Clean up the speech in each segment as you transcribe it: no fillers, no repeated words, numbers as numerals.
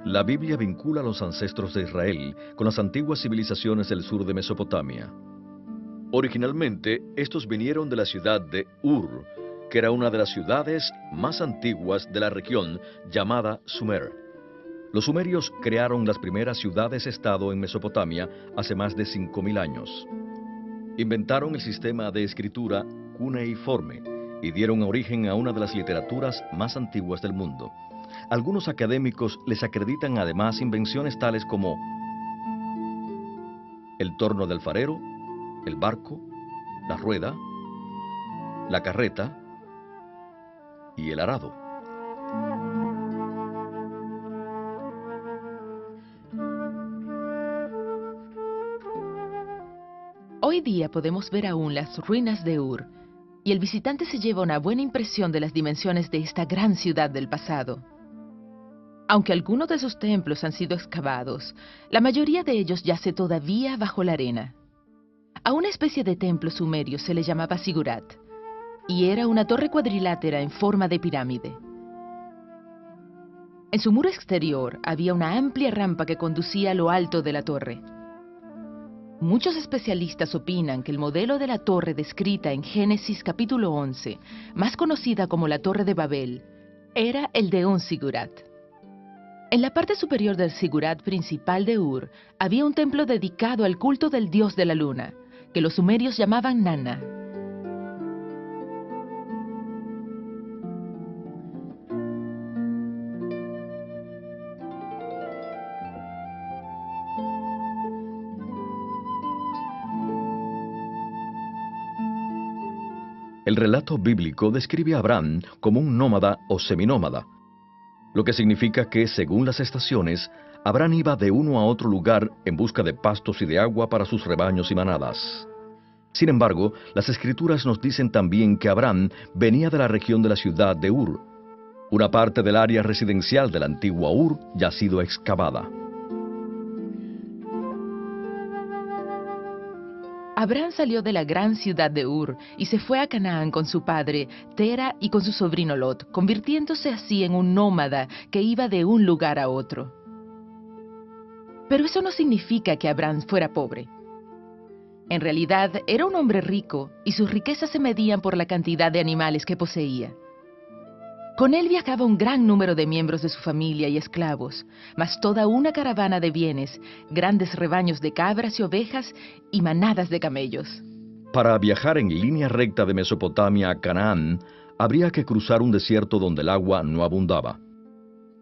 La Biblia vincula a los ancestros de Israel con las antiguas civilizaciones del sur de Mesopotamia. Originalmente, estos vinieron de la ciudad de Ur, que era una de las ciudades más antiguas de la región llamada Sumer. Los sumerios crearon las primeras ciudades-estado en Mesopotamia hace más de 5000 años. Inventaron el sistema de escritura cuneiforme y dieron origen a una de las literaturas más antiguas del mundo. Algunos académicos les acreditan además invenciones tales como el torno de alfarero, el barco, la rueda, la carreta y el arado. Hoy día podemos ver aún las ruinas de Ur, y el visitante se lleva una buena impresión de las dimensiones de esta gran ciudad del pasado. Aunque algunos de sus templos han sido excavados, la mayoría de ellos yace todavía bajo la arena. A una especie de templo sumerio se le llamaba Sigurat, y era una torre cuadrilátera en forma de pirámide. En su muro exterior había una amplia rampa que conducía a lo alto de la torre. Muchos especialistas opinan que el modelo de la torre descrita en Génesis capítulo 11, más conocida como la Torre de Babel, era el de un Sigurat. En la parte superior del Sigurat principal de Ur había un templo dedicado al culto del dios de la luna, que los sumerios llamaban Nana. El relato bíblico describe a Abraham como un nómada o seminómada, lo que significa que, según las estaciones, Abraham iba de uno a otro lugar en busca de pastos y de agua para sus rebaños y manadas. Sin embargo, las Escrituras nos dicen también que Abraham venía de la región de la ciudad de Ur. Una parte del área residencial de la antigua Ur ya ha sido excavada. Abraham salió de la gran ciudad de Ur y se fue a Canaán con su padre, Tera, y con su sobrino Lot, convirtiéndose así en un nómada que iba de un lugar a otro. Pero eso no significa que Abraham fuera pobre. En realidad, era un hombre rico y sus riquezas se medían por la cantidad de animales que poseía. Con él viajaba un gran número de miembros de su familia y esclavos, más toda una caravana de bienes, grandes rebaños de cabras y ovejas y manadas de camellos. Para viajar en línea recta de Mesopotamia a Canaán, habría que cruzar un desierto donde el agua no abundaba.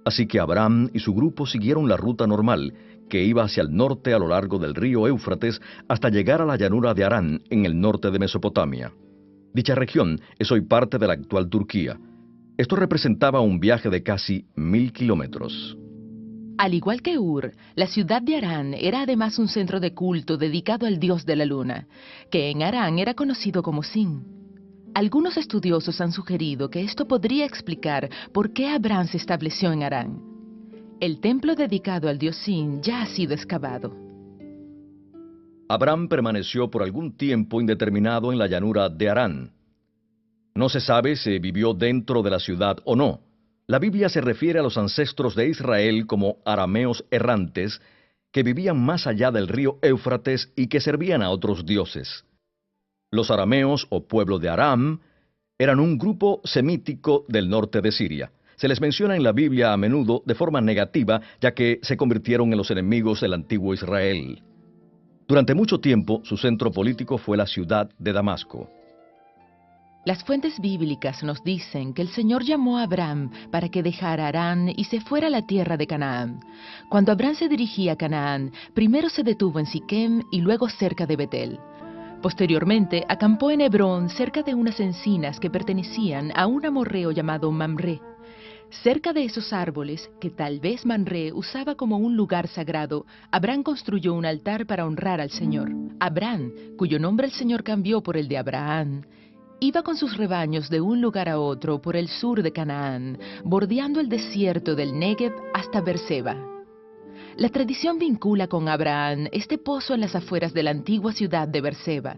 Así que Abraham y su grupo siguieron la ruta normal, que iba hacia el norte a lo largo del río Éufrates hasta llegar a la llanura de Harán, en el norte de Mesopotamia. Dicha región es hoy parte de la actual Turquía. Esto representaba un viaje de casi 1000 kilómetros. Al igual que Ur, la ciudad de Harán era además un centro de culto dedicado al dios de la luna, que en Harán era conocido como Sin. Algunos estudiosos han sugerido que esto podría explicar por qué Abraham se estableció en Harán. El templo dedicado al dios Sin ya ha sido excavado. Abraham permaneció por algún tiempo indeterminado en la llanura de Harán. No se sabe si vivió dentro de la ciudad o no. La Biblia se refiere a los ancestros de Israel como arameos errantes, que vivían más allá del río Éufrates y que servían a otros dioses. Los arameos, o pueblo de Aram, eran un grupo semítico del norte de Siria. Se les menciona en la Biblia a menudo de forma negativa, ya que se convirtieron en los enemigos del antiguo Israel. Durante mucho tiempo, su centro político fue la ciudad de Damasco. Las fuentes bíblicas nos dicen que el Señor llamó a Abraham para que dejara Harán y se fuera a la tierra de Canaán. Cuando Abraham se dirigía a Canaán, primero se detuvo en Siquem y luego cerca de Betel. Posteriormente, acampó en Hebrón cerca de unas encinas que pertenecían a un amorreo llamado Mamré. Cerca de esos árboles, que tal vez Mamré usaba como un lugar sagrado, Abraham construyó un altar para honrar al Señor. Abraham, cuyo nombre el Señor cambió por el de Abraham, iba con sus rebaños de un lugar a otro por el sur de Canaán, bordeando el desierto del Negev hasta Berseba. La tradición vincula con Abraham este pozo en las afueras de la antigua ciudad de Berseba.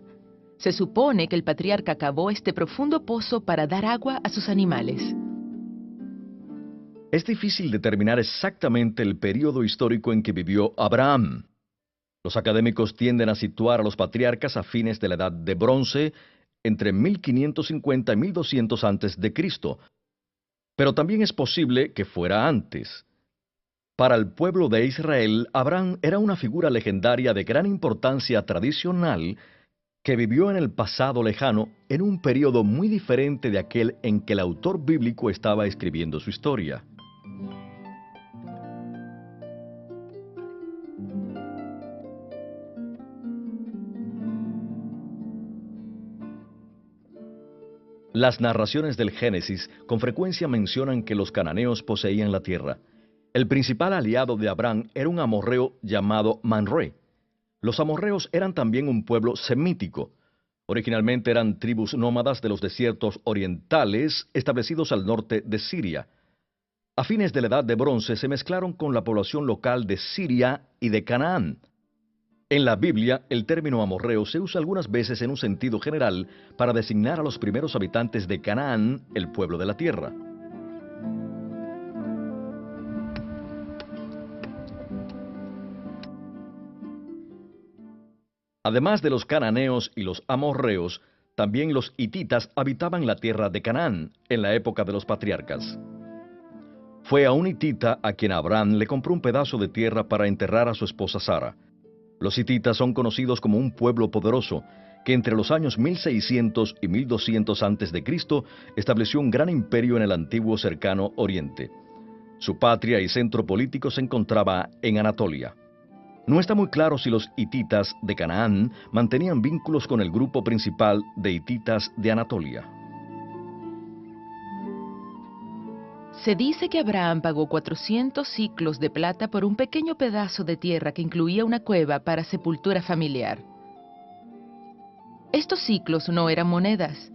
Se supone que el patriarca cavó este profundo pozo para dar agua a sus animales. Es difícil determinar exactamente el período histórico en que vivió Abraham. Los académicos tienden a situar a los patriarcas a fines de la Edad de Bronce, entre 1550 y 1200 antes de Cristo, pero también es posible que fuera antes. Para el pueblo de Israel, Abraham era una figura legendaria de gran importancia tradicional que vivió en el pasado lejano en un periodo muy diferente de aquel en que el autor bíblico estaba escribiendo su historia. Las narraciones del Génesis con frecuencia mencionan que los cananeos poseían la tierra. El principal aliado de Abraham era un amorreo llamado Manré. Los amorreos eran también un pueblo semítico. Originalmente eran tribus nómadas de los desiertos orientales establecidos al norte de Siria. A fines de la Edad de Bronce se mezclaron con la población local de Siria y de Canaán. En la Biblia, el término amorreo se usa algunas veces en un sentido general para designar a los primeros habitantes de Canaán, el pueblo de la tierra. Además de los cananeos y los amorreos, también los hititas habitaban la tierra de Canaán en la época de los patriarcas. Fue a un hitita a quien Abraham le compró un pedazo de tierra para enterrar a su esposa Sara. Los hititas son conocidos como un pueblo poderoso que entre los años 1600 y 1200 a.C. estableció un gran imperio en el antiguo cercano Oriente. Su patria y centro político se encontraba en Anatolia. No está muy claro si los hititas de Canaán mantenían vínculos con el grupo principal de hititas de Anatolia. Se dice que Abraham pagó 400 siclos de plata por un pequeño pedazo de tierra que incluía una cueva para sepultura familiar. Estos siclos no eran monedas,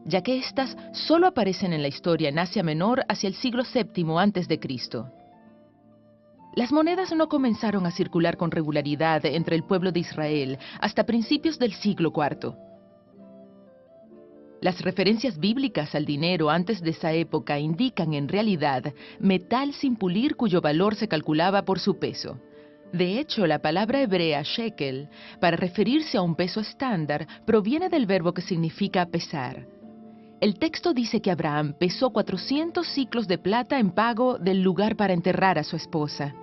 ya que éstas solo aparecen en la historia en Asia Menor hacia el siglo VII a.C. Las monedas no comenzaron a circular con regularidad entre el pueblo de Israel hasta principios del siglo IV. Las referencias bíblicas al dinero antes de esa época indican en realidad metal sin pulir cuyo valor se calculaba por su peso. De hecho, la palabra hebrea shekel, para referirse a un peso estándar, proviene del verbo que significa pesar. El texto dice que Abraham pesó 400 siclos de plata en pago del lugar para enterrar a su esposa.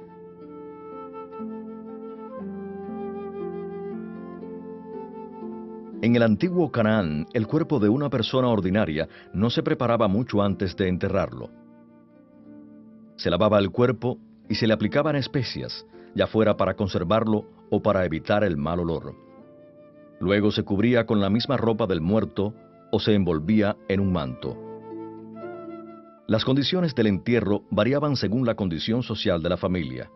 En el antiguo Canaán, el cuerpo de una persona ordinaria no se preparaba mucho antes de enterrarlo. Se lavaba el cuerpo y se le aplicaban especias, ya fuera para conservarlo o para evitar el mal olor. Luego se cubría con la misma ropa del muerto o se envolvía en un manto. Las condiciones del entierro variaban según la condición social de la familia.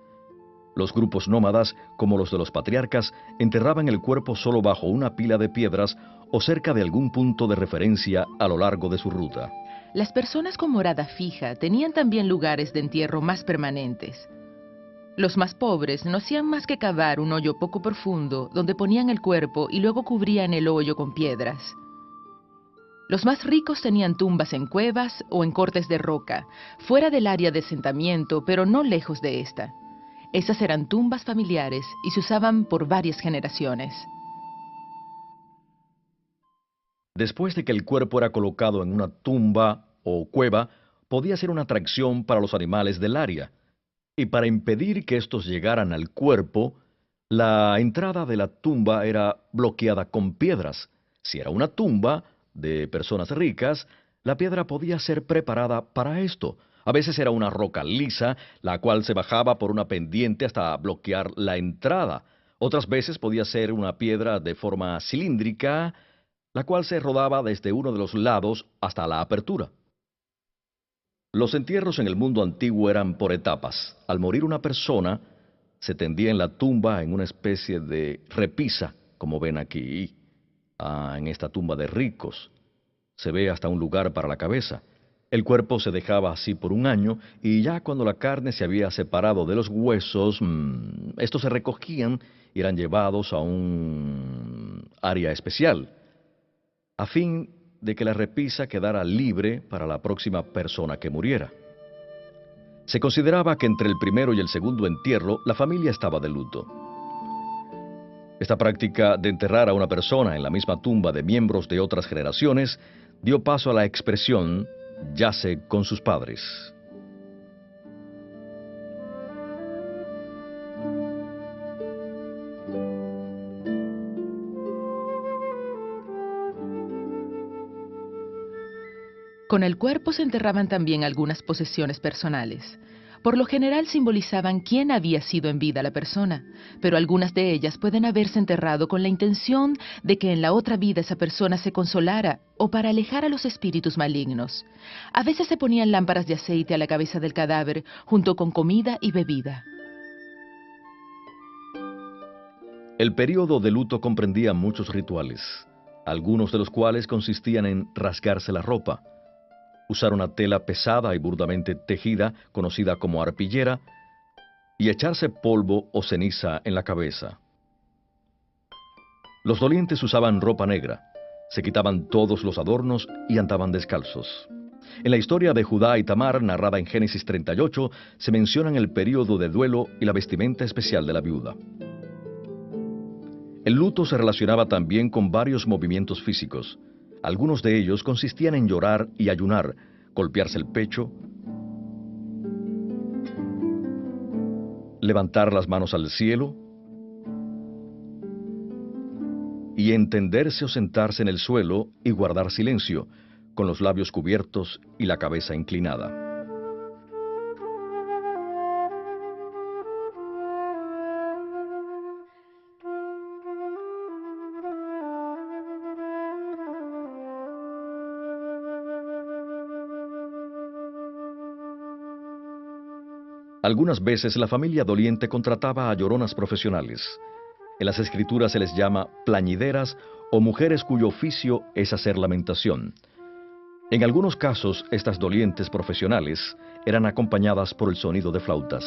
Los grupos nómadas, como los de los patriarcas, enterraban el cuerpo solo bajo una pila de piedras o cerca de algún punto de referencia a lo largo de su ruta. Las personas con morada fija tenían también lugares de entierro más permanentes. Los más pobres no hacían más que cavar un hoyo poco profundo donde ponían el cuerpo y luego cubrían el hoyo con piedras. Los más ricos tenían tumbas en cuevas o en cortes de roca, fuera del área de asentamiento, pero no lejos de esta. Esas eran tumbas familiares y se usaban por varias generaciones. Después de que el cuerpo era colocado en una tumba o cueva, podía ser una atracción para los animales del área. Y para impedir que estos llegaran al cuerpo, la entrada de la tumba era bloqueada con piedras. Si era una tumba de personas ricas, la piedra podía ser preparada para esto. A veces era una roca lisa, la cual se bajaba por una pendiente hasta bloquear la entrada. Otras veces podía ser una piedra de forma cilíndrica, la cual se rodaba desde uno de los lados hasta la apertura. Los entierros en el mundo antiguo eran por etapas. Al morir una persona, se tendía en la tumba en una especie de repisa, como ven aquí, en esta tumba de ricos. Se ve hasta un lugar para la cabeza. El cuerpo se dejaba así por un año y ya cuando la carne se había separado de los huesos, estos se recogían y eran llevados a un área especial, a fin de que la repisa quedara libre para la próxima persona que muriera. Se consideraba que entre el primero y el segundo entierro la familia estaba de luto. Esta práctica de enterrar a una persona en la misma tumba de miembros de otras generaciones dio paso a la expresión «yace con sus padres». Con el cuerpo se enterraban también algunas posesiones personales. Por lo general simbolizaban quién había sido en vida la persona, pero algunas de ellas pueden haberse enterrado con la intención de que en la otra vida esa persona se consolara o para alejar a los espíritus malignos. A veces se ponían lámparas de aceite a la cabeza del cadáver junto con comida y bebida. El período de luto comprendía muchos rituales, algunos de los cuales consistían en rasgarse la ropa, usar una tela pesada y burdamente tejida, conocida como arpillera, y echarse polvo o ceniza en la cabeza. Los dolientes usaban ropa negra, se quitaban todos los adornos y andaban descalzos. En la historia de Judá y Tamar, narrada en Génesis 38, se mencionan el período de duelo y la vestimenta especial de la viuda. El luto se relacionaba también con varios movimientos físicos. Algunos de ellos consistían en llorar y ayunar, golpearse el pecho, levantar las manos al cielo y entenderse o sentarse en el suelo y guardar silencio, con los labios cubiertos y la cabeza inclinada. Algunas veces la familia doliente contrataba a lloronas profesionales. En las escrituras se les llama plañideras o mujeres cuyo oficio es hacer lamentación. En algunos casos, estas dolientes profesionales eran acompañadas por el sonido de flautas.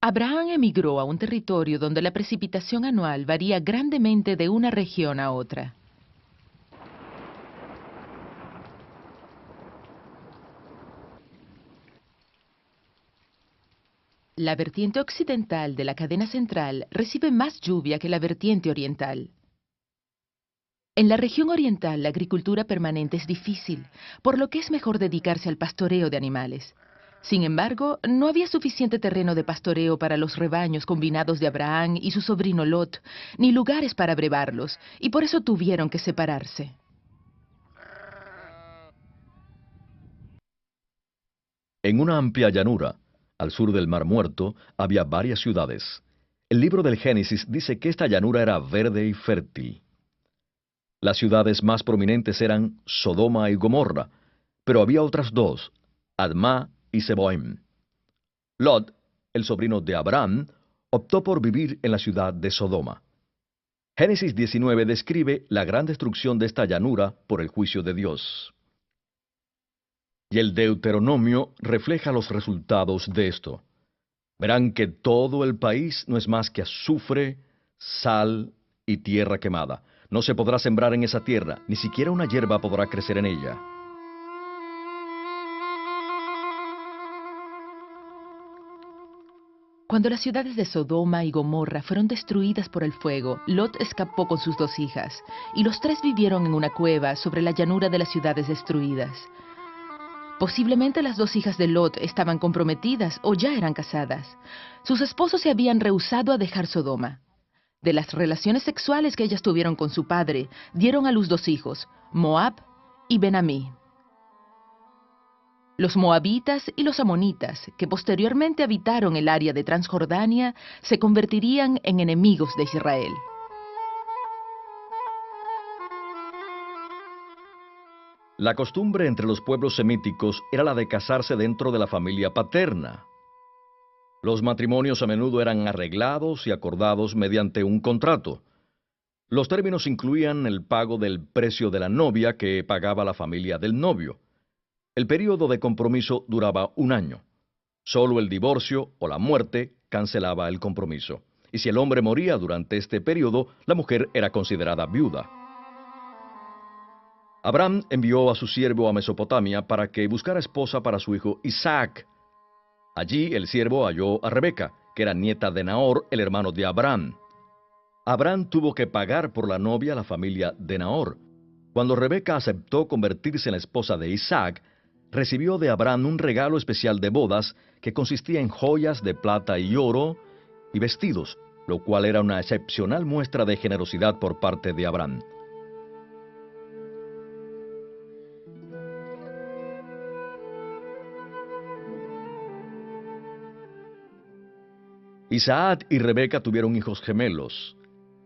Abraham emigró a un territorio donde la precipitación anual varía grandemente de una región a otra. La vertiente occidental de la cadena central recibe más lluvia que la vertiente oriental. En la región oriental la agricultura permanente es difícil, por lo que es mejor dedicarse al pastoreo de animales. Sin embargo, no había suficiente terreno de pastoreo para los rebaños combinados de Abraham y su sobrino Lot, ni lugares para brevarlos, y por eso tuvieron que separarse. En una amplia llanura, al sur del Mar Muerto, había varias ciudades. El libro del Génesis dice que esta llanura era verde y fértil. Las ciudades más prominentes eran Sodoma y Gomorra, pero había otras dos, Admá y Seboim. Lot, el sobrino de Abraham, optó por vivir en la ciudad de Sodoma. Génesis 19 describe la gran destrucción de esta llanura por el juicio de Dios. Y el Deuteronomio refleja los resultados de esto. Verán que todo el país no es más que azufre, sal y tierra quemada. No se podrá sembrar en esa tierra, ni siquiera una hierba podrá crecer en ella. Cuando las ciudades de Sodoma y Gomorra fueron destruidas por el fuego, Lot escapó con sus 2 hijas, y los 3 vivieron en una cueva sobre la llanura de las ciudades destruidas. Posiblemente las 2 hijas de Lot estaban comprometidas o ya eran casadas. Sus esposos se habían rehusado a dejar Sodoma. De las relaciones sexuales que ellas tuvieron con su padre, dieron a luz 2 hijos, Moab y Ben-Amí. Los moabitas y los amonitas, que posteriormente habitaron el área de Transjordania, se convertirían en enemigos de Israel. La costumbre entre los pueblos semíticos era la de casarse dentro de la familia paterna. Los matrimonios a menudo eran arreglados y acordados mediante un contrato. Los términos incluían el pago del precio de la novia que pagaba la familia del novio. El período de compromiso duraba 1 año. Solo el divorcio o la muerte cancelaba el compromiso. Y si el hombre moría durante este período, la mujer era considerada viuda. Abraham envió a su siervo a Mesopotamia para que buscara esposa para su hijo Isaac. Allí el siervo halló a Rebeca, que era nieta de Nahor, el hermano de Abraham. Abraham tuvo que pagar por la novia a la familia de Nahor. Cuando Rebeca aceptó convertirse en la esposa de Isaac, recibió de Abraham un regalo especial de bodas que consistía en joyas de plata y oro y vestidos, lo cual era una excepcional muestra de generosidad por parte de Abraham. Isaac y Rebeca tuvieron hijos gemelos.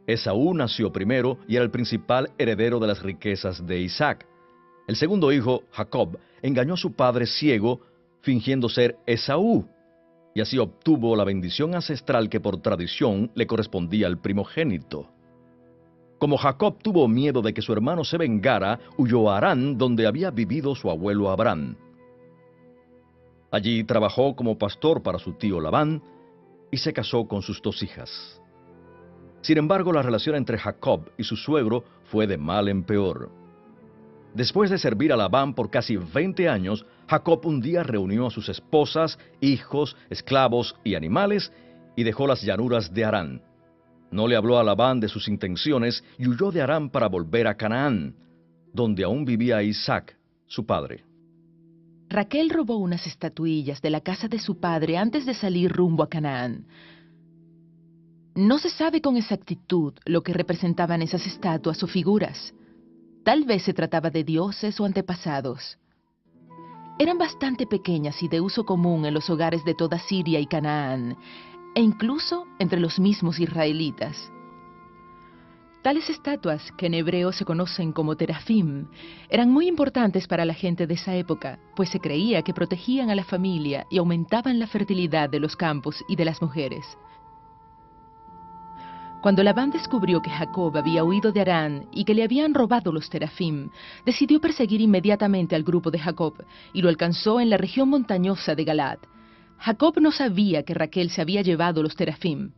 Esaú nació primero y era el principal heredero de las riquezas de Isaac. El segundo hijo, Jacob, engañó a su padre ciego, fingiendo ser Esaú, y así obtuvo la bendición ancestral que por tradición le correspondía al primogénito. Como Jacob tuvo miedo de que su hermano se vengara, huyó a Harán, donde había vivido su abuelo Abraham. Allí trabajó como pastor para su tío Labán y se casó con sus 2 hijas. Sin embargo, la relación entre Jacob y su suegro fue de mal en peor. Después de servir a Labán por casi 20 años, Jacob un día reunió a sus esposas, hijos, esclavos y animales y dejó las llanuras de Harán. No le habló a Labán de sus intenciones y huyó de Harán para volver a Canaán, donde aún vivía Isaac, su padre. Raquel robó unas estatuillas de la casa de su padre antes de salir rumbo a Canaán. No se sabe con exactitud lo que representaban esas estatuas o figuras. Tal vez se trataba de dioses o antepasados. Eran bastante pequeñas y de uso común en los hogares de toda Siria y Canaán, e incluso entre los mismos israelitas. Tales estatuas, que en hebreo se conocen como terafim, eran muy importantes para la gente de esa época, pues se creía que protegían a la familia y aumentaban la fertilidad de los campos y de las mujeres. Cuando Labán descubrió que Jacob había huido de Harán y que le habían robado los terafim, decidió perseguir inmediatamente al grupo de Jacob y lo alcanzó en la región montañosa de Galaad. Jacob no sabía que Raquel se había llevado los terafim.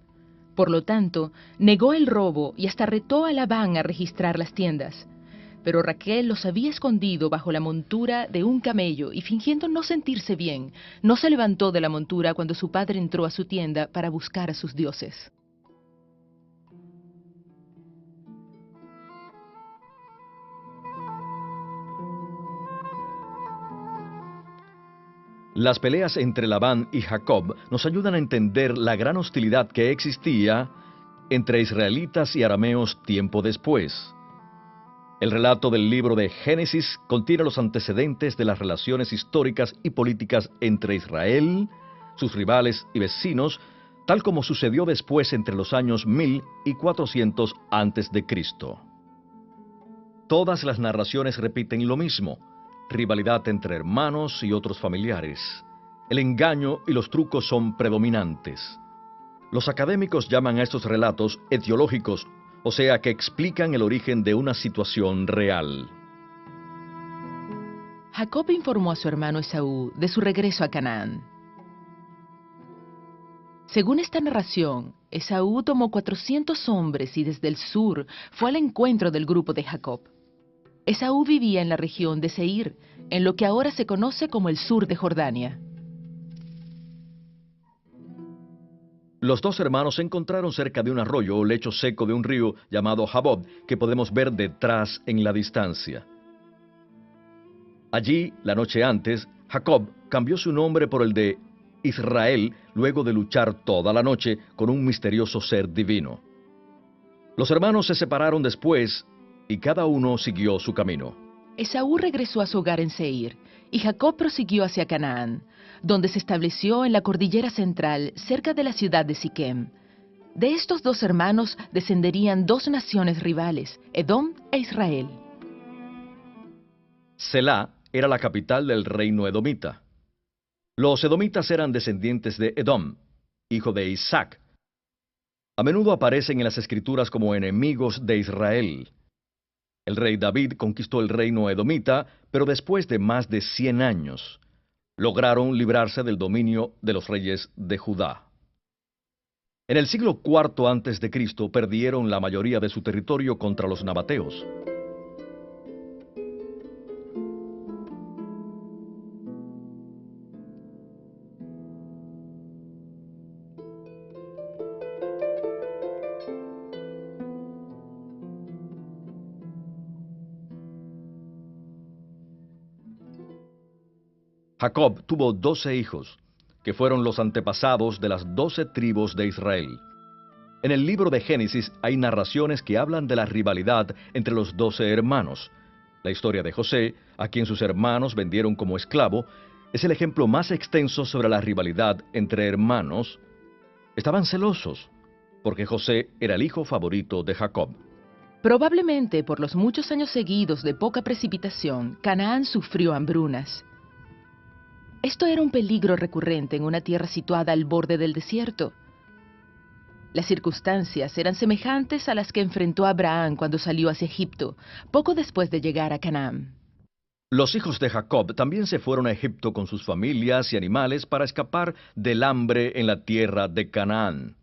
Por lo tanto, negó el robo y hasta retó a Labán a registrar las tiendas. Pero Raquel los había escondido bajo la montura de un camello y fingiendo no sentirse bien, no se levantó de la montura cuando su padre entró a su tienda para buscar a sus dioses. Las peleas entre Labán y Jacob nos ayudan a entender la gran hostilidad que existía entre israelitas y arameos tiempo después. El relato del libro de Génesis contiene los antecedentes de las relaciones históricas y políticas entre Israel, sus rivales y vecinos, tal como sucedió después entre los años 1000 y 400 a.C. Todas las narraciones repiten lo mismo: rivalidad entre hermanos y otros familiares. El engaño y los trucos son predominantes. Los académicos llaman a estos relatos etiológicos, o sea que explican el origen de una situación real. Jacob informó a su hermano Esaú de su regreso a Canaán. Según esta narración, Esaú tomó 400 hombres y desde el sur fue al encuentro del grupo de Jacob. Esaú vivía en la región de Seir, en lo que ahora se conoce como el sur de Jordania. Los 2 hermanos se encontraron cerca de un arroyo o lecho seco de un río llamado Jaboc, que podemos ver detrás en la distancia. Allí, la noche antes, Jacob cambió su nombre por el de Israel luego de luchar toda la noche con un misterioso ser divino. Los hermanos se separaron después y cada uno siguió su camino. Esaú regresó a su hogar en Seir, y Jacob prosiguió hacia Canaán, donde se estableció en la cordillera central, cerca de la ciudad de Siquem. De estos 2 hermanos descenderían 2 naciones rivales, Edom e Israel. Selá era la capital del reino edomita. Los edomitas eran descendientes de Edom, hijo de Isaac. A menudo aparecen en las escrituras como enemigos de Israel. El rey David conquistó el reino edomita, pero después de más de 100 años, lograron librarse del dominio de los reyes de Judá. En el siglo IV a.C. perdieron la mayoría de su territorio contra los nabateos. Jacob tuvo 12 hijos, que fueron los antepasados de las 12 tribus de Israel. En el libro de Génesis hay narraciones que hablan de la rivalidad entre los 12 hermanos. La historia de José, a quien sus hermanos vendieron como esclavo, es el ejemplo más extenso sobre la rivalidad entre hermanos. Estaban celosos, porque José era el hijo favorito de Jacob. Probablemente por los muchos años seguidos de poca precipitación, Canaán sufrió hambrunas. Esto era un peligro recurrente en una tierra situada al borde del desierto. Las circunstancias eran semejantes a las que enfrentó Abraham cuando salió hacia Egipto, poco después de llegar a Canaán. Los hijos de Jacob también se fueron a Egipto con sus familias y animales para escapar del hambre en la tierra de Canaán.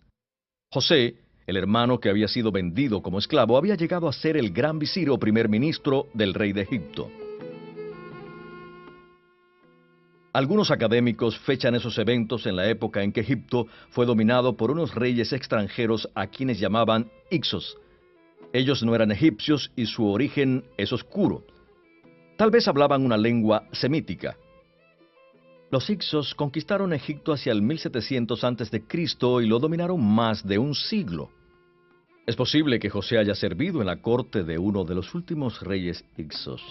José, el hermano que había sido vendido como esclavo, había llegado a ser el gran visir o primer ministro del rey de Egipto. Algunos académicos fechan esos eventos en la época en que Egipto fue dominado por unos reyes extranjeros a quienes llamaban Hicsos. Ellos no eran egipcios y su origen es oscuro. Tal vez hablaban una lengua semítica. Los Hicsos conquistaron Egipto hacia el 1700 a.C. y lo dominaron más de un siglo. Es posible que José haya servido en la corte de uno de los últimos reyes Hicsos.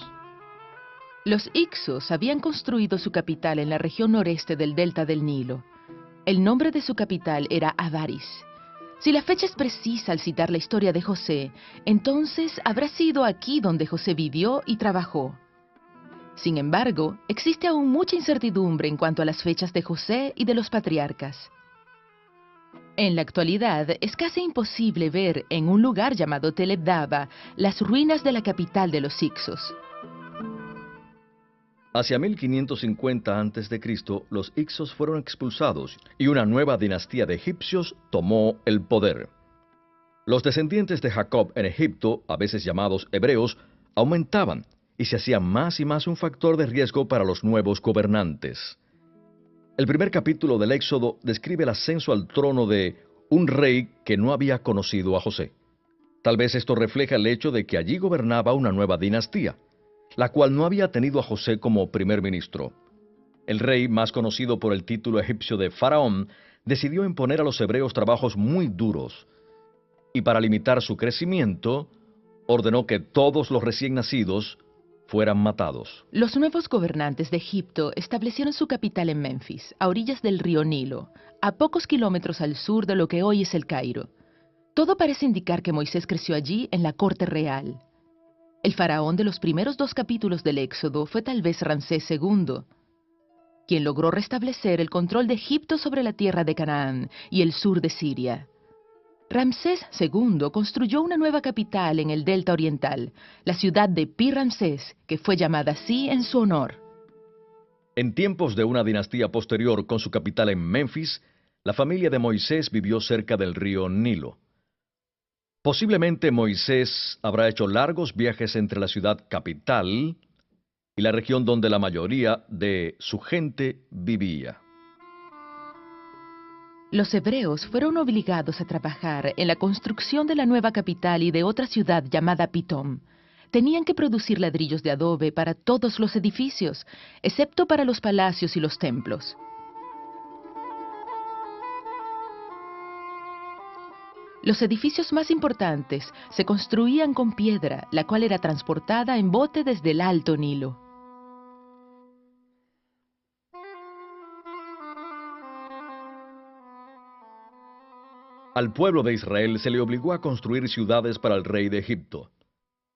Los Hicsos habían construido su capital en la región noreste del delta del Nilo. El nombre de su capital era Avaris. Si la fecha es precisa al citar la historia de José, entonces habrá sido aquí donde José vivió y trabajó. Sin embargo, existe aún mucha incertidumbre en cuanto a las fechas de José y de los patriarcas. En la actualidad, es casi imposible ver en un lugar llamado Tel Ebdaba las ruinas de la capital de los Hicsos. Hacia 1550 a.C., los Hicsos fueron expulsados y una nueva dinastía de egipcios tomó el poder. Los descendientes de Jacob en Egipto, a veces llamados hebreos, aumentaban y se hacían más y más un factor de riesgo para los nuevos gobernantes. El primer capítulo del Éxodo describe el ascenso al trono de un rey que no había conocido a José. Tal vez esto refleja el hecho de que allí gobernaba una nueva dinastía, la cual no había tenido a José como primer ministro. El rey, más conocido por el título egipcio de Faraón, decidió imponer a los hebreos trabajos muy duros, y para limitar su crecimiento, ordenó que todos los recién nacidos fueran matados. Los nuevos gobernantes de Egipto establecieron su capital en Menfis, a orillas del río Nilo, a pocos kilómetros al sur de lo que hoy es el Cairo. Todo parece indicar que Moisés creció allí en la corte real. El faraón de los primeros 2 capítulos del Éxodo fue tal vez Ramsés II, quien logró restablecer el control de Egipto sobre la tierra de Canaán y el sur de Siria. Ramsés II construyó una nueva capital en el delta oriental, la ciudad de Pi-Ramsés, que fue llamada así en su honor. En tiempos de una dinastía posterior con su capital en Memphis, la familia de Moisés vivió cerca del río Nilo. Posiblemente Moisés habrá hecho largos viajes entre la ciudad capital y la región donde la mayoría de su gente vivía. Los hebreos fueron obligados a trabajar en la construcción de la nueva capital y de otra ciudad llamada Pitom. Tenían que producir ladrillos de adobe para todos los edificios, excepto para los palacios y los templos. Los edificios más importantes se construían con piedra, la cual era transportada en bote desde el Alto Nilo. Al pueblo de Israel se le obligó a construir ciudades para el rey de Egipto.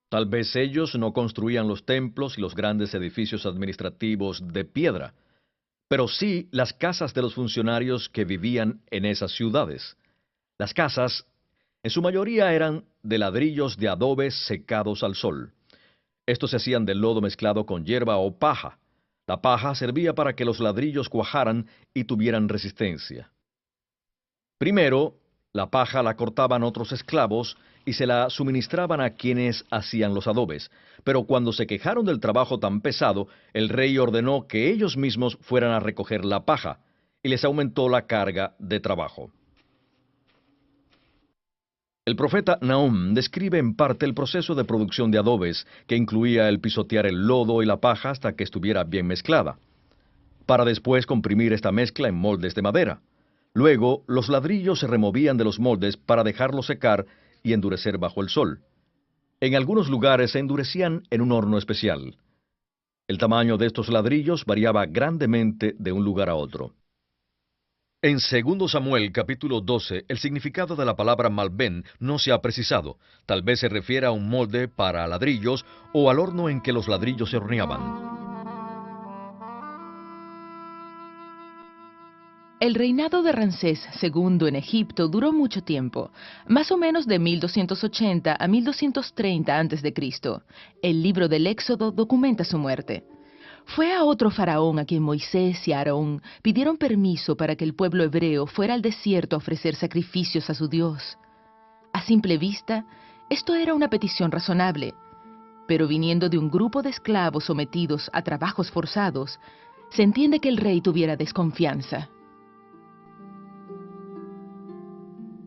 Tal vez ellos no construían los templos y los grandes edificios administrativos de piedra, pero sí las casas de los funcionarios que vivían en esas ciudades. Las casas, en su mayoría, eran de ladrillos de adobe secados al sol. Estos se hacían de lodo mezclado con hierba o paja. La paja servía para que los ladrillos cuajaran y tuvieran resistencia. Primero, la paja la cortaban otros esclavos y se la suministraban a quienes hacían los adobes. Pero cuando se quejaron del trabajo tan pesado, el rey ordenó que ellos mismos fueran a recoger la paja y les aumentó la carga de trabajo. El profeta Nahum describe en parte el proceso de producción de adobes, que incluía el pisotear el lodo y la paja hasta que estuviera bien mezclada. para después comprimir esta mezcla en moldes de madera. Luego, los ladrillos se removían de los moldes para dejarlos secar y endurecer bajo el sol. En algunos lugares se endurecían en un horno especial. El tamaño de estos ladrillos variaba grandemente de un lugar a otro. En 2 Samuel capítulo 12, el significado de la palabra malben no se ha precisado. Tal vez se refiere a un molde para ladrillos o al horno en que los ladrillos se horneaban. El reinado de Ramsés II en Egipto duró mucho tiempo, más o menos de 1280 a 1230 a.C. El libro del Éxodo documenta su muerte. Fue a otro faraón a quien Moisés y Aarón pidieron permiso para que el pueblo hebreo fuera al desierto a ofrecer sacrificios a su Dios. A simple vista, esto era una petición razonable, pero viniendo de un grupo de esclavos sometidos a trabajos forzados, se entiende que el rey tuviera desconfianza.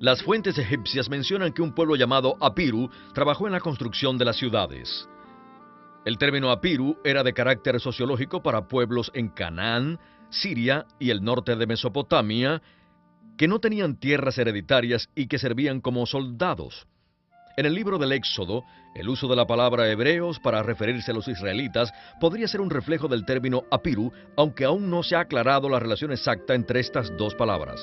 Las fuentes egipcias mencionan que un pueblo llamado Apiru trabajó en la construcción de las ciudades. El término Apiru era de carácter sociológico para pueblos en Canaán, Siria y el norte de Mesopotamia, que no tenían tierras hereditarias y que servían como soldados. En el libro del Éxodo, el uso de la palabra hebreos para referirse a los israelitas podría ser un reflejo del término Apiru, aunque aún no se ha aclarado la relación exacta entre estas dos palabras.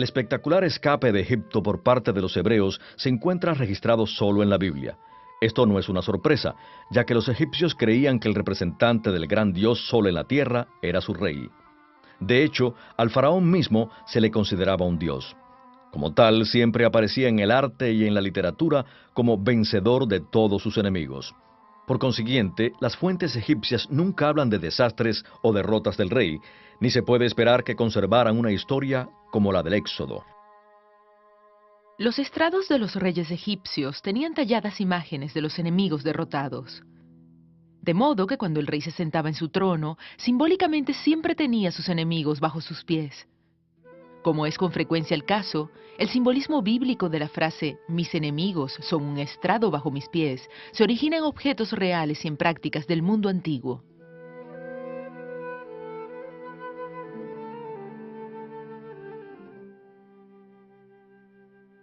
El espectacular escape de Egipto por parte de los hebreos se encuentra registrado solo en la Biblia. Esto no es una sorpresa, ya que los egipcios creían que el representante del gran Dios Sol en la tierra era su rey. De hecho, al faraón mismo se le consideraba un dios. Como tal, siempre aparecía en el arte y en la literatura como vencedor de todos sus enemigos. Por consiguiente, las fuentes egipcias nunca hablan de desastres o derrotas del rey, ni se puede esperar que conservaran una historia como la del Éxodo. Los estrados de los reyes egipcios tenían talladas imágenes de los enemigos derrotados. De modo que cuando el rey se sentaba en su trono, simbólicamente siempre tenía a sus enemigos bajo sus pies. Como es con frecuencia el caso, el simbolismo bíblico de la frase «mis enemigos son un estrado bajo mis pies» se origina en objetos reales y en prácticas del mundo antiguo.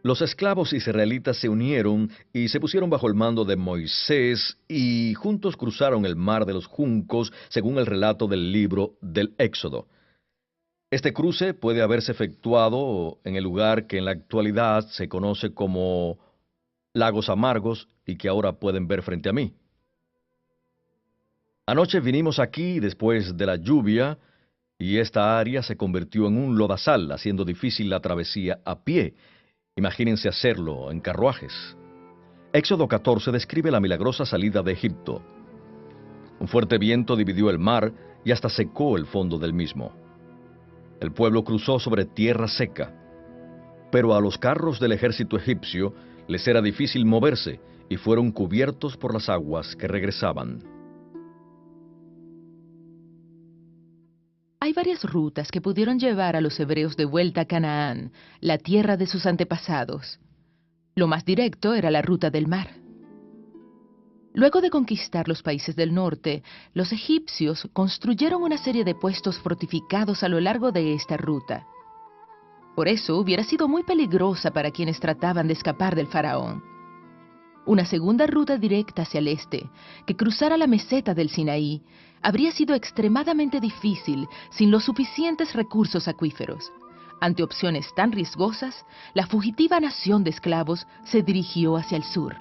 Los esclavos israelitas se unieron y se pusieron bajo el mando de Moisés y juntos cruzaron el mar de los juncos, según el relato del libro del Éxodo. Este cruce puede haberse efectuado en el lugar que en la actualidad se conoce como Lagos Amargos y que ahora pueden ver frente a mí. Anoche vinimos aquí después de la lluvia y esta área se convirtió en un lodazal, haciendo difícil la travesía a pie. Imagínense hacerlo en carruajes. Éxodo 14 describe la milagrosa salida de Egipto. Un fuerte viento dividió el mar y hasta secó el fondo del mismo. El pueblo cruzó sobre tierra seca, pero a los carros del ejército egipcio les era difícil moverse y fueron cubiertos por las aguas que regresaban. Hay varias rutas que pudieron llevar a los hebreos de vuelta a Canaán, la tierra de sus antepasados. Lo más directo era la ruta del mar. Luego de conquistar los países del norte, los egipcios construyeron una serie de puestos fortificados a lo largo de esta ruta. Por eso hubiera sido muy peligrosa para quienes trataban de escapar del faraón. Una segunda ruta directa hacia el este, que cruzara la meseta del Sinaí, habría sido extremadamente difícil sin los suficientes recursos acuíferos. Ante opciones tan riesgosas, la fugitiva nación de esclavos se dirigió hacia el sur.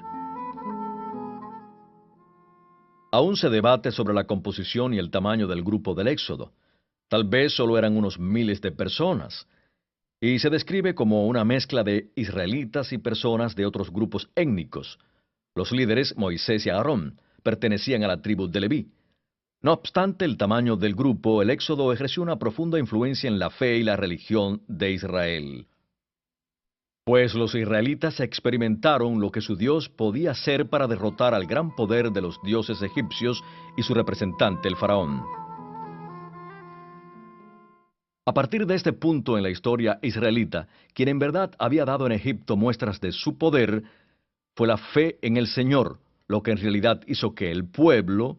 Aún se debate sobre la composición y el tamaño del grupo del Éxodo. Tal vez solo eran unos miles de personas, y se describe como una mezcla de israelitas y personas de otros grupos étnicos. Los líderes, Moisés y Aarón, pertenecían a la tribu de Leví. No obstante el tamaño del grupo, el Éxodo ejerció una profunda influencia en la fe y la religión de Israel. Pues los israelitas experimentaron lo que su Dios podía hacer para derrotar al gran poder de los dioses egipcios y su representante, el faraón. A partir de este punto en la historia israelita, quien en verdad había dado en Egipto muestras de su poder, fue la fe en el Señor, lo que en realidad hizo que el pueblo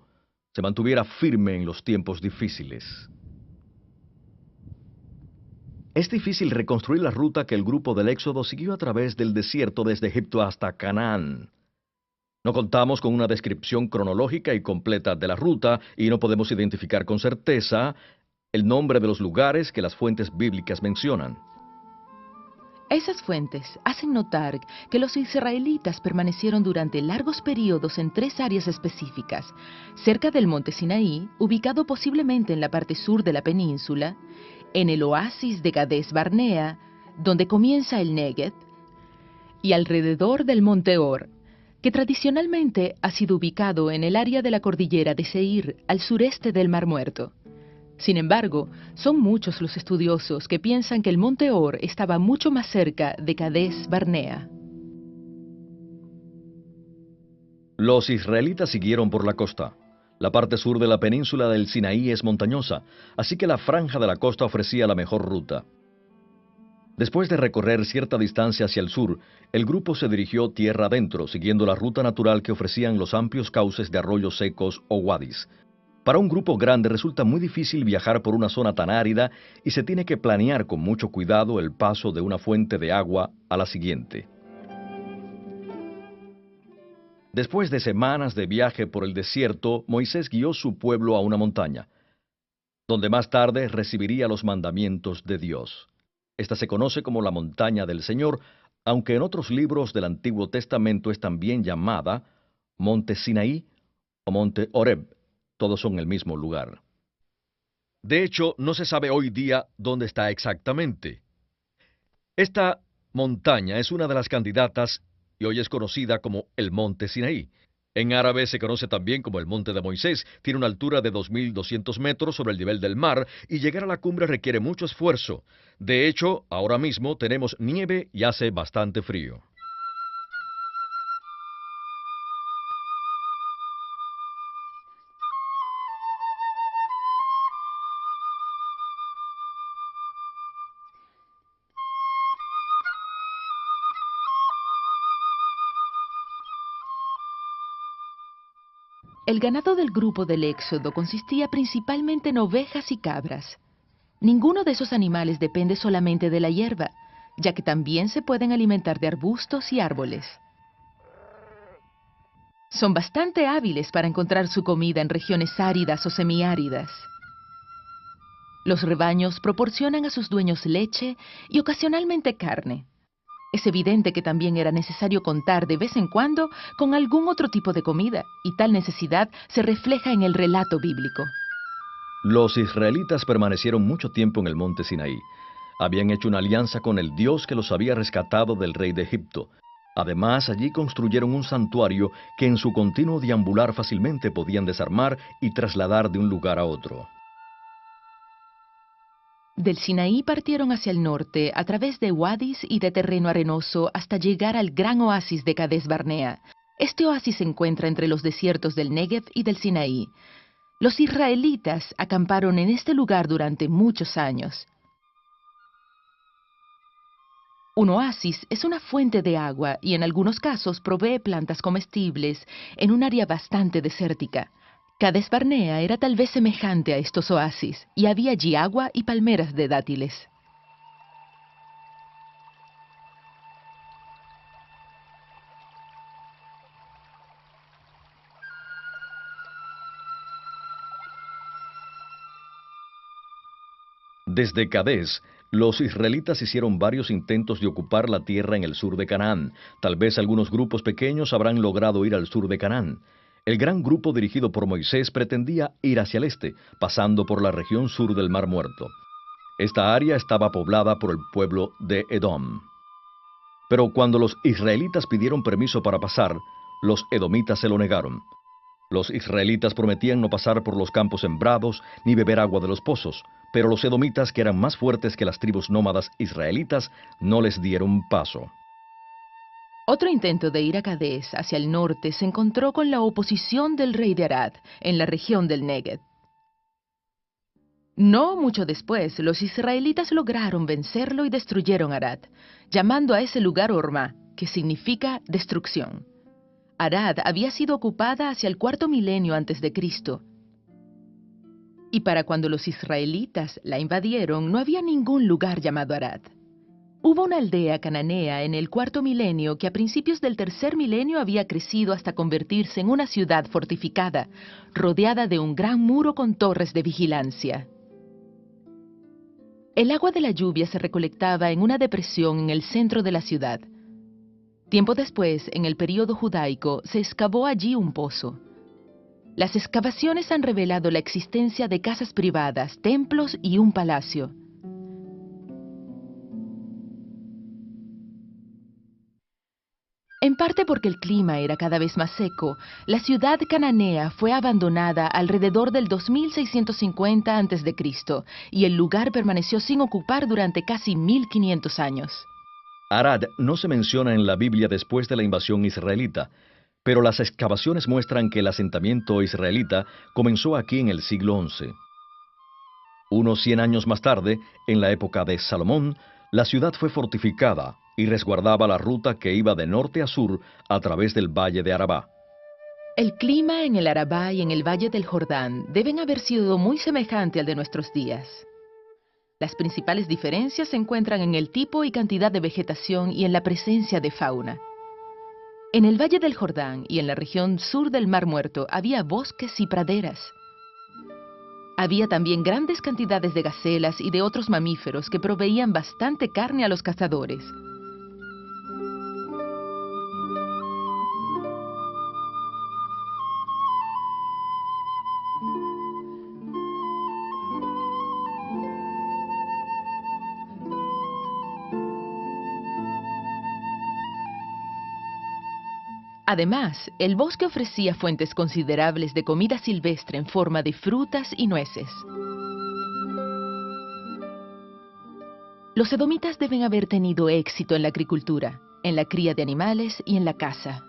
se mantuviera firme en los tiempos difíciles. Es difícil reconstruir la ruta que el grupo del Éxodo siguió a través del desierto desde Egipto hasta Canaán. No contamos con una descripción cronológica y completa de la ruta y no podemos identificar con certeza el nombre de los lugares que las fuentes bíblicas mencionan. Esas fuentes hacen notar que los israelitas permanecieron durante largos periodos en 3 áreas específicas, cerca del monte Sinaí, ubicado posiblemente en la parte sur de la península, en el oasis de Cades Barnea, donde comienza el Negev, y alrededor del monte Or, que tradicionalmente ha sido ubicado en el área de la cordillera de Seir, al sureste del Mar Muerto. Sin embargo, son muchos los estudiosos que piensan que el monte Or estaba mucho más cerca de Cades Barnea. Los israelitas siguieron por la costa. La parte sur de la península del Sinaí es montañosa, así que la franja de la costa ofrecía la mejor ruta. Después de recorrer cierta distancia hacia el sur, el grupo se dirigió tierra adentro, siguiendo la ruta natural que ofrecían los amplios cauces de arroyos secos o wadis. Para un grupo grande resulta muy difícil viajar por una zona tan árida y se tiene que planear con mucho cuidado el paso de una fuente de agua a la siguiente. Después de semanas de viaje por el desierto, Moisés guió su pueblo a una montaña, donde más tarde recibiría los mandamientos de Dios. Esta se conoce como la montaña del Señor, aunque en otros libros del Antiguo Testamento es también llamada Monte Sinaí o Monte Horeb. Todos son el mismo lugar. De hecho, no se sabe hoy día dónde está exactamente. Esta montaña es una de las candidatas y hoy es conocida como el Monte Sinaí. En árabe se conoce también como el Monte de Moisés. Tiene una altura de 2.200 metros sobre el nivel del mar y llegar a la cumbre requiere mucho esfuerzo. De hecho, ahora mismo tenemos nieve y hace bastante frío. El ganado del grupo del Éxodo consistía principalmente en ovejas y cabras. Ninguno de esos animales depende solamente de la hierba, ya que también se pueden alimentar de arbustos y árboles. Son bastante hábiles para encontrar su comida en regiones áridas o semiáridas. Los rebaños proporcionan a sus dueños leche y ocasionalmente carne. Es evidente que también era necesario contar de vez en cuando con algún otro tipo de comida, y tal necesidad se refleja en el relato bíblico. Los israelitas permanecieron mucho tiempo en el monte Sinaí. Habían hecho una alianza con el Dios que los había rescatado del rey de Egipto. Además, allí construyeron un santuario que en su continuo deambular fácilmente podían desarmar y trasladar de un lugar a otro. Del Sinaí partieron hacia el norte a través de wadis y de terreno arenoso hasta llegar al gran oasis de Cades Barnea. Este oasis se encuentra entre los desiertos del Negev y del Sinaí. Los israelitas acamparon en este lugar durante muchos años. Un oasis es una fuente de agua y en algunos casos provee plantas comestibles en un área bastante desértica. Cades Barnea era tal vez semejante a estos oasis, y había allí agua y palmeras de dátiles. Desde Cades, los israelitas hicieron varios intentos de ocupar la tierra en el sur de Canaán. Tal vez algunos grupos pequeños habrán logrado ir al sur de Canaán. El gran grupo dirigido por Moisés pretendía ir hacia el este, pasando por la región sur del Mar Muerto. Esta área estaba poblada por el pueblo de Edom. Pero cuando los israelitas pidieron permiso para pasar, los edomitas se lo negaron. Los israelitas prometían no pasar por los campos sembrados ni beber agua de los pozos, pero los edomitas, que eran más fuertes que las tribus nómadas israelitas, no les dieron paso. Otro intento de ir a Cades hacia el norte se encontró con la oposición del rey de Arad, en la región del Negev. No mucho después, los israelitas lograron vencerlo y destruyeron Arad, llamando a ese lugar Hormá, que significa destrucción. Arad había sido ocupada hacia el 4º milenio antes de Cristo. Y para cuando los israelitas la invadieron, no había ningún lugar llamado Arad. Hubo una aldea cananea en el cuarto milenio que a principios del tercer milenio había crecido hasta convertirse en una ciudad fortificada, rodeada de un gran muro con torres de vigilancia. El agua de la lluvia se recolectaba en una depresión en el centro de la ciudad. Tiempo después, en el período judaico, se excavó allí un pozo. Las excavaciones han revelado la existencia de casas privadas, templos y un palacio. En parte porque el clima era cada vez más seco, la ciudad cananea fue abandonada alrededor del 2650 a.C. y el lugar permaneció sin ocupar durante casi 1500 años. Arad no se menciona en la Biblia después de la invasión israelita, pero las excavaciones muestran que el asentamiento israelita comenzó aquí en el siglo XI. Unos 100 años más tarde, en la época de Salomón, la ciudad fue fortificada y resguardaba la ruta que iba de norte a sur a través del valle de Arabá. El clima en el Arabá y en el Valle del Jordán deben haber sido muy semejante al de nuestros días. Las principales diferencias se encuentran en el tipo y cantidad de vegetación y en la presencia de fauna. En el Valle del Jordán y en la región sur del Mar Muerto había bosques y praderas. Había también grandes cantidades de gacelas y de otros mamíferos que proveían bastante carne a los cazadores. Además, el bosque ofrecía fuentes considerables de comida silvestre en forma de frutas y nueces. Los edomitas deben haber tenido éxito en la agricultura, en la cría de animales y en la caza.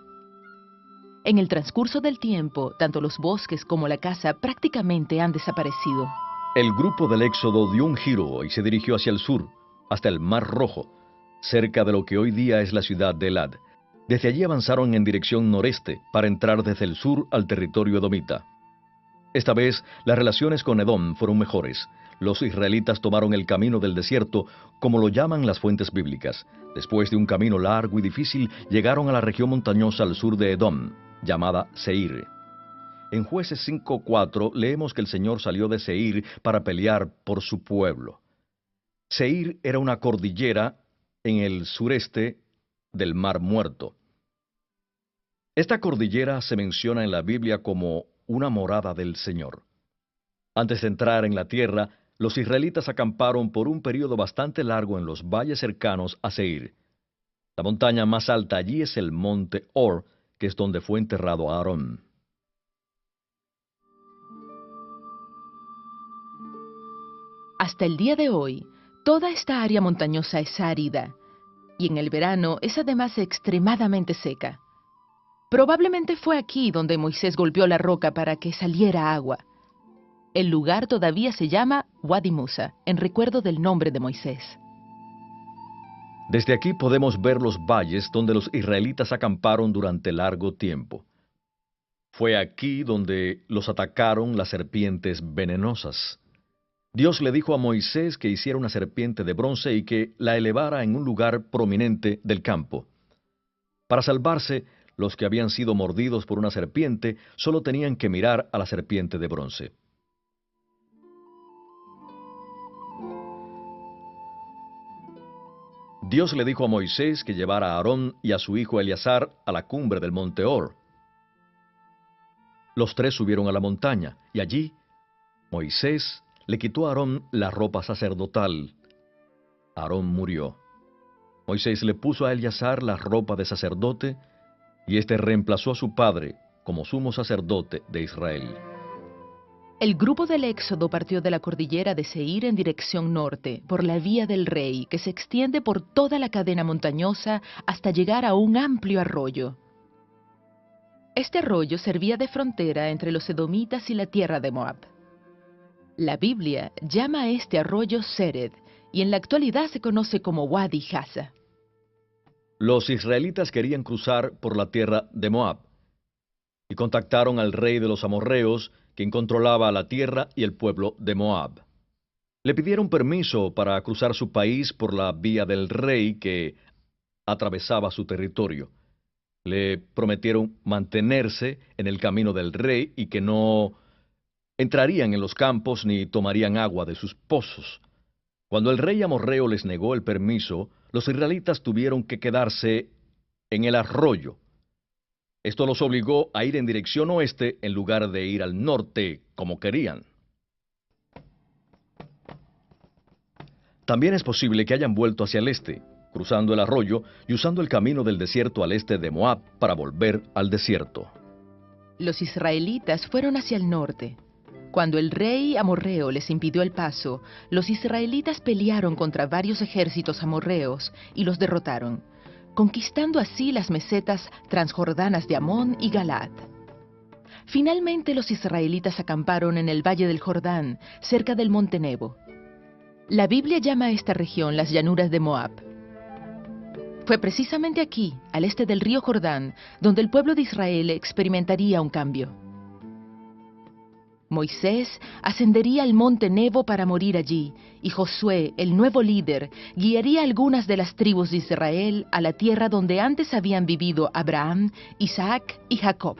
En el transcurso del tiempo, tanto los bosques como la caza prácticamente han desaparecido. El grupo del Éxodo dio un giro y se dirigió hacia el sur, hasta el Mar Rojo, cerca de lo que hoy día es la ciudad de Elad. Desde allí avanzaron en dirección noreste para entrar desde el sur al territorio edomita. Esta vez, las relaciones con Edom fueron mejores. Los israelitas tomaron el camino del desierto, como lo llaman las fuentes bíblicas. Después de un camino largo y difícil, llegaron a la región montañosa al sur de Edom, llamada Seir. En Jueces 5:4 leemos que el Señor salió de Seir para pelear por su pueblo. Seir era una cordillera en el sureste del Mar Muerto. Esta cordillera se menciona en la Biblia como una morada del Señor. Antes de entrar en la tierra, los israelitas acamparon por un período bastante largo en los valles cercanos a Seir. La montaña más alta allí es el monte Or, que es donde fue enterrado Aarón. Hasta el día de hoy, toda esta área montañosa es árida, y en el verano es además extremadamente seca. Probablemente fue aquí donde Moisés golpeó la roca para que saliera agua. El lugar todavía se llama Wadi Musa, en recuerdo del nombre de Moisés. Desde aquí podemos ver los valles donde los israelitas acamparon durante largo tiempo. Fue aquí donde los atacaron las serpientes venenosas. Dios le dijo a Moisés que hiciera una serpiente de bronce y que la elevara en un lugar prominente del campo. Para salvarse, los que habían sido mordidos por una serpiente solo tenían que mirar a la serpiente de bronce. Dios le dijo a Moisés que llevara a Aarón y a su hijo Eleazar a la cumbre del monte Or. Los tres subieron a la montaña, y allí Moisés le quitó a Aarón la ropa sacerdotal. Aarón murió. Moisés le puso a Eleazar la ropa de sacerdote, y éste reemplazó a su padre como sumo sacerdote de Israel. El grupo del Éxodo partió de la cordillera de Seir en dirección norte, por la Vía del Rey, que se extiende por toda la cadena montañosa hasta llegar a un amplio arroyo. Este arroyo servía de frontera entre los edomitas y la tierra de Moab. La Biblia llama a este arroyo Sered, y en la actualidad se conoce como Wadi Haza. Los israelitas querían cruzar por la tierra de Moab. y contactaron al rey de los amorreos, quien controlaba la tierra y el pueblo de Moab. Le pidieron permiso para cruzar su país por la vía del rey que atravesaba su territorio. Le prometieron mantenerse en el camino del rey y que no entrarían en los campos ni tomarían agua de sus pozos. Cuando el rey amorreo les negó el permiso, los israelitas tuvieron que quedarse en el arroyo. Esto los obligó a ir en dirección oeste en lugar de ir al norte como querían. También es posible que hayan vuelto hacia el este, cruzando el arroyo y usando el camino del desierto al este de Moab para volver al desierto. Los israelitas fueron hacia el norte. Cuando el rey amorreo les impidió el paso, los israelitas pelearon contra varios ejércitos amorreos y los derrotaron, conquistando así las mesetas transjordanas de Amón y Galaad. Finalmente los israelitas acamparon en el valle del Jordán, cerca del monte Nebo. La Biblia llama a esta región las llanuras de Moab. Fue precisamente aquí, al este del río Jordán, donde el pueblo de Israel experimentaría un cambio. Moisés ascendería al monte Nebo para morir allí, y Josué, el nuevo líder, guiaría a algunas de las tribus de Israel a la tierra donde antes habían vivido Abraham, Isaac y Jacob.